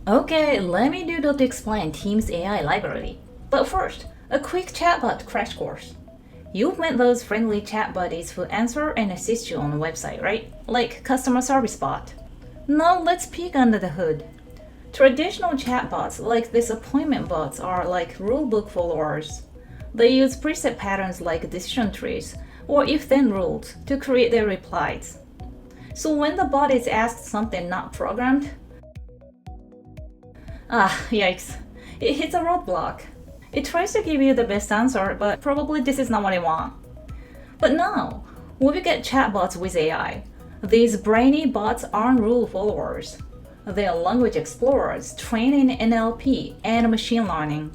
Okay, let me doodle to explain Teams AI library. But first, a quick chatbot crash course. You've met those friendly chat buddies who answer and assist you on the website, right? Like customer service bot. Now let's peek under the hood. Traditional chatbots like these appointment bots are like rulebook followers. They use preset patterns like decision trees or if-then rules to create their replies. So when the bot is asked something not programmed, yikes, it hits a roadblock. It tries to give you the best answer, but probably this is not what I want. But now, when we get chatbots with AI, these brainy bots aren't rule followers. They're language explorers trained in NLP and machine learning.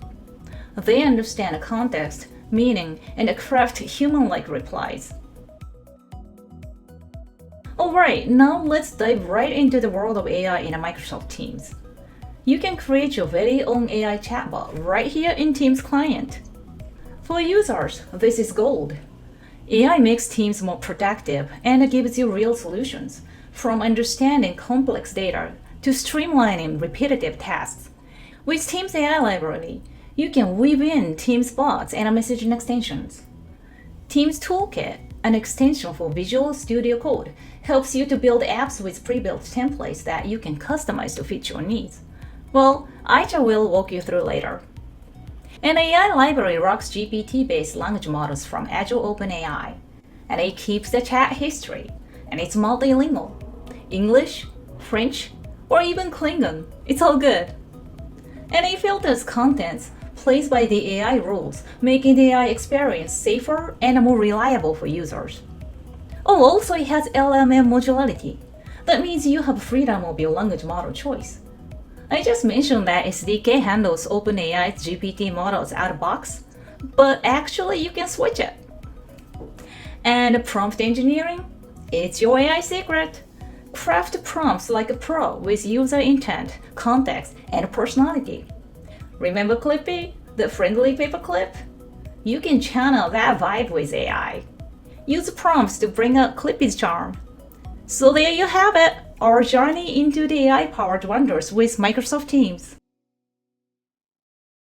They understand context, meaning, and craft human-like replies. Alright, now let's dive right into the world of AI in Microsoft Teams. You can create your very own AI chatbot right here in Teams client. For users, this is gold. AI makes Teams more productive and gives you real solutions, from understanding complex data to streamlining repetitive tasks. With Teams AI library, you can weave in Teams bots and messaging extensions. Teams Toolkit, an extension for Visual Studio Code, helps you to build apps with pre-built templates that you can customize to fit your needs. Well, Aisha will walk you through later. An AI library rocks GPT-based language models from Azure OpenAI, and it keeps the chat history, and it's multilingual. English, French, or even Klingon, it's all good. And it filters contents placed by the AI rules, making the AI experience safer and more reliable for users. Oh, also it has LLM modularity. That means you have freedom of your language model choice. I just mentioned that SDK handles OpenAI's GPT models out of box, but actually you can switch it. And prompt engineering? It's your AI secret. Craft prompts like a pro with user intent, context, and personality. Remember Clippy, the friendly paperclip? You can channel that vibe with AI. Use prompts to bring out Clippy's charm. So there you have it, our journey into the AI-powered wonders with Microsoft Teams.